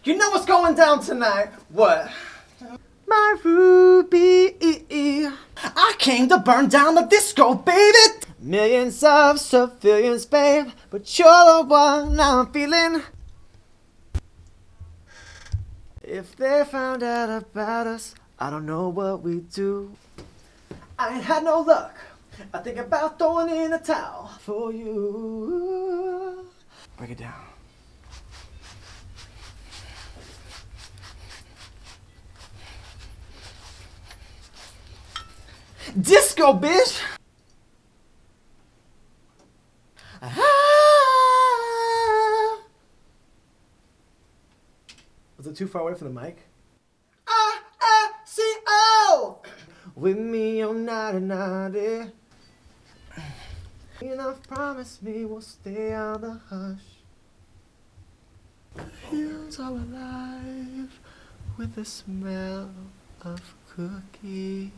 You know what's going down tonight? What? My ruby, I came to burn down the disco, baby. Millions of civilians, babe, but you're the one I'm feeling. If they found out about us, I don't know what we'd do. I ain't had no luck. I think about throwing in a towel for you. Break it down. Disco, bitch! Ah. Was it too far away from the mic? I-C-O! With me all night and nighty. Enough, promise me we'll stay on the hush. Feels all alive with the smell of cookies.